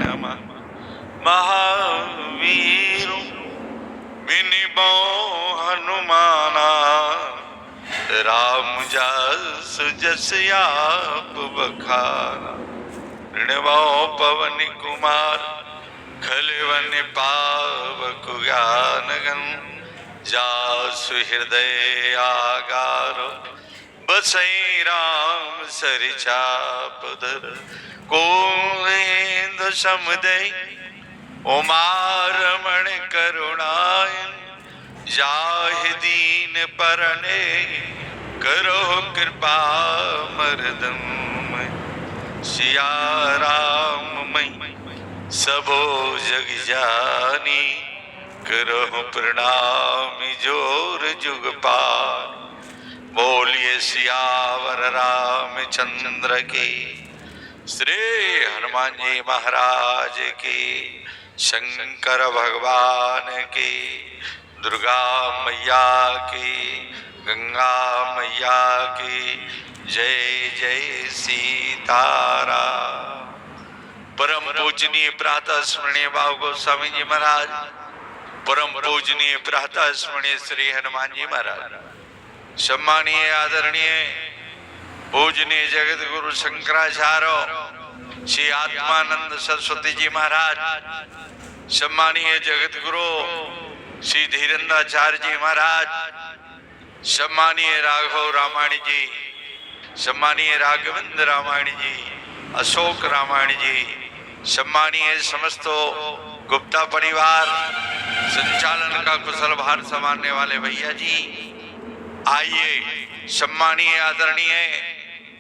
नमः। महावीर विनिबो हनुमाना, राम जस जस आप बखाना। ऋणवो पवन कुमार, खलवन पावक ज्ञान गण। जासु हृदय आगार, बसई राम सरिचापदर। कोलेन्द्र समुदय उमारमण करुणायन। जाहि दीन परने, करो कृपा मर्दम। सिया राम मैं सबो जग जानी, करहु प्रणाम जोर जुग पार। बोलिए सियावर रामचंद्र की, श्री हनुमान जी महाराज की। शंकर भगवान की, दुर्गा मैया की, गंगा मैया की जय जय सीताराम। परम पूजनीय प्रातः स्मरणीय बाबू गोस्वामी जी महाराज, परम पूजनीय प्रातः स्मरणीय श्री हनुमान जी महाराज, सम्मानीय आदरणीय पूजनीय जगत गुरु शंकराचार्य श्री आत्मानंद सरस्वती जी महाराज, सम्मानीय जगत गुरु श्री धीरेन्द्राचार्य जी महाराज, सम्मानीय राघव रामायण जी, सम्मानीय राघवेंद्र रामायण जी, अशोक रामायण जी, सम्मानीय समस्त गुप्ता परिवार, संचालन का कुशल भार संभालने वाले भैया जी, आइए सम्मानीय आदरणीय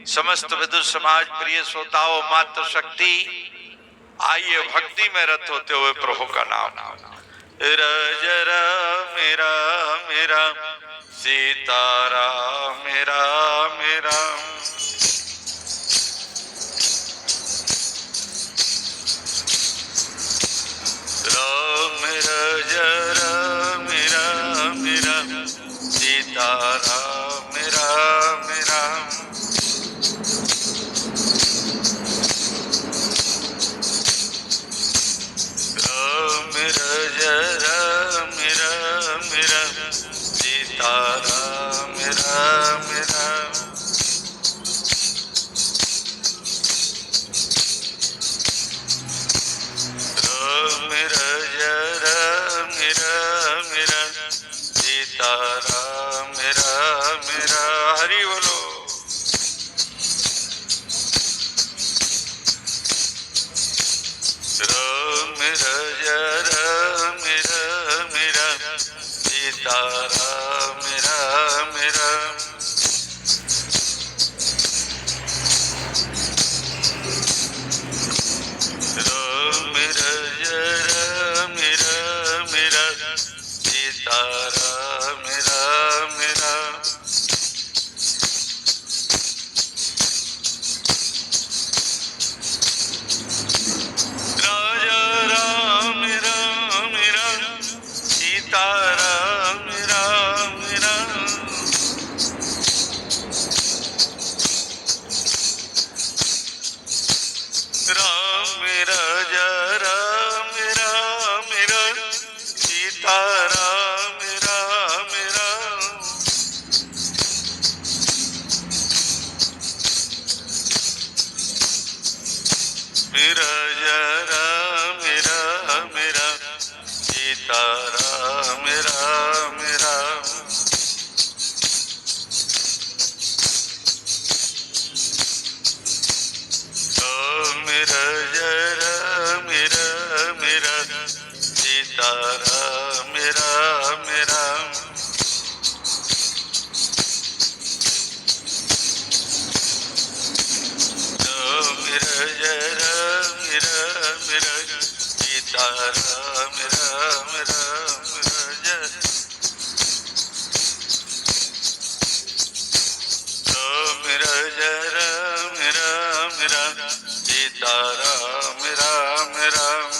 समस्त विदुर समाज प्रिय श्रोताओं, मातृ शक्ति, आइए भक्ति में रत होते हुए प्रभु का नाम। रज मेरा मेरा सीताराम मेरा मेरा। राम रज मेरा मेरा सीताराम मेरा मेरा। राम रज मेरा मेरा सीताराम मेरा मेरा। राम रज मेरा मेरा सीताराम मेरा मेरा। हरि बोलो। राम रज मेरा मेरा सीताराम मेरा मेरा। राम रज मेरा मेरा सीताराम मेरा मेरा। राजा राम राम राम सीताराम राम राम। राम राजा राम राम राम सीताराम राम राम। राजा राम राम राम सीताराम राम राम। राम राजा राम राम राम सीताराम राम राम। राम राजा राम राम राम सीताराम राम राम राजा। राम राजा राम राम राम सीताराम राम राम।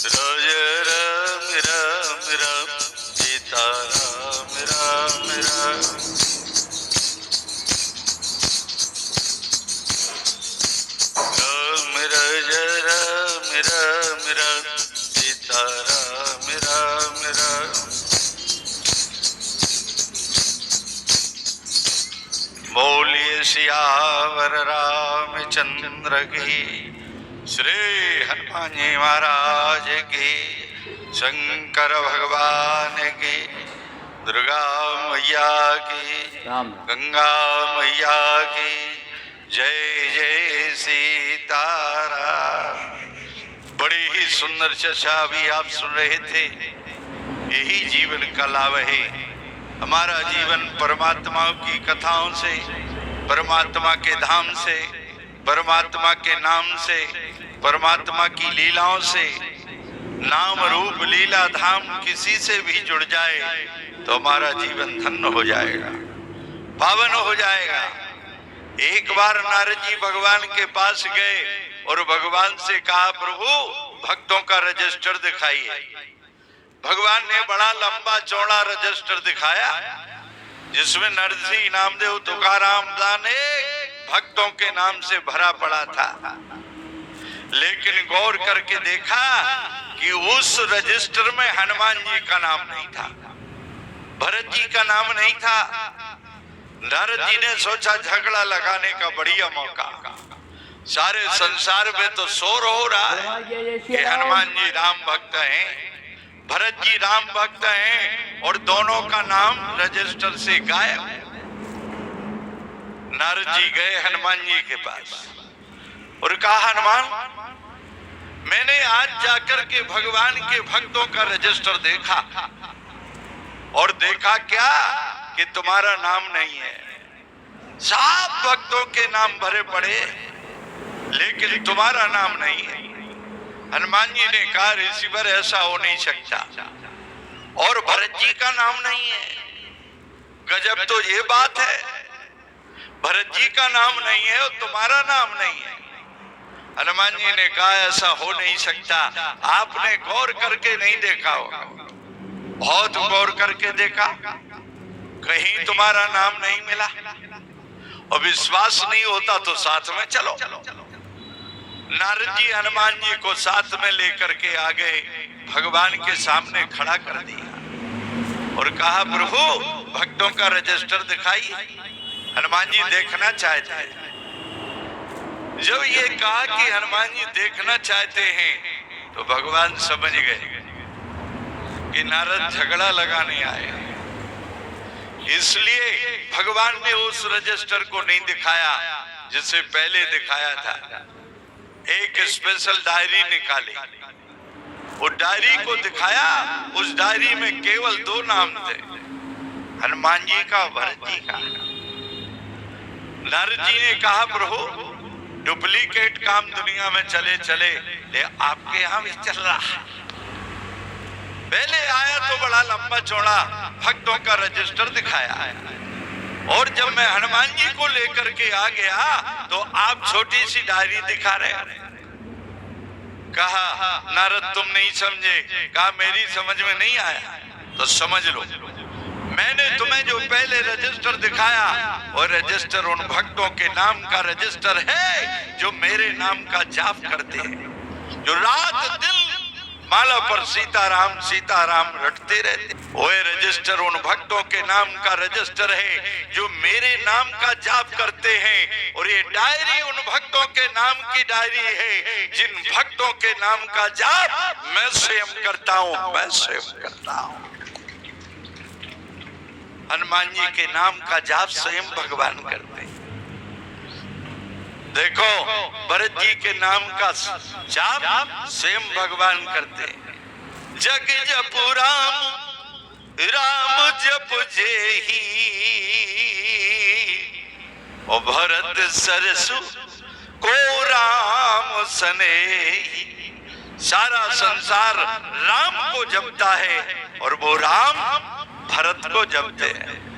राजा राम राम राम सीताराम राम राम। राम राम सीता राम राम राम। बोलिए सियावर रामचंद्र की, श्री हनुमान जी महाराज की, शंकर भगवान की, दुर्गा मैया की, गंगा मैया की, जय जय सीताराम। बड़ी ही सुंदर चर्चा भी आप सुन रहे थे। यही जीवन का लाभ है। हमारा जीवन परमात्मा की कथाओं से, परमात्मा के धाम से, परमात्मा के नाम से, परमात्मा की लीलाओं से, नाम रूप लीला धाम किसी से भी जुड़ जाए तो हमारा जीवन धन्य हो जाएगा, पावन हो जाएगा। एक बार नारद जी भगवान के पास गए और भगवान से कहा, प्रभु भक्तों का रजिस्टर दिखाइए। भगवान ने बड़ा लंबा चौड़ा रजिस्टर दिखाया जिसमें नरसिंह नामदेव तुकाराम दाने भक्तों के नाम से भरा पड़ा था। लेकिन गौर करके देखा कि उस रजिस्टर में हनुमान जी का नाम नहीं था, भरत जी का नाम नहीं था। नारद जी ने सोचा झगड़ा लगाने का बढ़िया मौका। सारे संसार में तो शोर हो रहा है कि हनुमान जी राम भक्त हैं, भरत जी राम भक्त हैं, और दोनों का नाम रजिस्टर से गायब। नारद जी गए हनुमान जी के पास और कहा, हनुमान मैंने आज जाकर के भगवान के भक्तों का रजिस्टर देखा और देखा क्या कि तुम्हारा नाम नहीं है। सब भक्तों के नाम भरे पड़े लेकिन तुम्हारा नाम नहीं है। हनुमान जी ने कहा, ऋषिवर ऐसा हो नहीं सकता, और भरत जी का नाम नहीं है। गजब तो ये बात है, भरत जी का नाम नहीं है और तुम्हारा नाम नहीं है। हनुमान जी ने कहा, ऐसा हो नहीं सकता, आपने गौर करके नहीं देखा होगा। बहुत गौर करके देखा, कहीं तुम्हारा नाम नहीं मिला। और विश्वास नहीं होता तो साथ में चलो। नारद जी हनुमान जी को साथ में लेकर के आ गए, भगवान के सामने खड़ा कर दिया और कहा, प्रभु भक्तों का रजिस्टर दिखाइए। हनुमान जी देखना चाहते हैं। जब ये कहा कि हनुमान जी देखना चाहते हैं तो भगवान समझ गए कि नारद झगड़ा लगाने आए, इसलिए भगवान ने उस रजिस्टर को नहीं दिखाया जिसे पहले दिखाया था। एक स्पेशल डायरी निकाली, वो डायरी को दिखाया। उस डायरी में केवल 2 नाम थे, हनुमान जी का, भरत जी का। नारद जी ने कहा, प्रभु डुप्लीकेट काम दुनिया में चले चले ले आपके यहां भी चल रहा है। पहले आया तो बड़ा लंबा चौड़ा भक्तों का रजिस्टर दिखाया, और जब मैं हनुमान जी को लेकर के आ गया तो आप छोटी सी डायरी दिखा रहे हैं। कहा, नारद तुम नहीं समझे। कहा, मेरी समझ में नहीं आया तो समझ लो। मैंने तुम्हें जो पहले रजिस्टर दिखाया वो रजिस्टर उन भक्तों के नाम का रजिस्टर है जो मेरे नाम का जाप करते हैं, जो रात दिन माला पर सीताराम सीताराम रटते रहते। वो रजिस्टर उन भक्तों के नाम का रजिस्टर है जो मेरे नाम का जाप करते हैं, और ये डायरी उन भक्तों के नाम की डायरी है जिन भक्तों के नाम का जाप मैं स्वयं करता हूँ, मैं स्वयं करता हूँ। हनुमान जी के नाम का जाप स्वयं भगवान करते हैं। देखो, भरत जी के नाम का जाप स्वयं भगवान करते हैं। जग जपु राम, राम जप जेहि, और भरत सरसु को राम सनेहि। सारा संसार राम को जपता है और वो राम भरत को जपते हैं।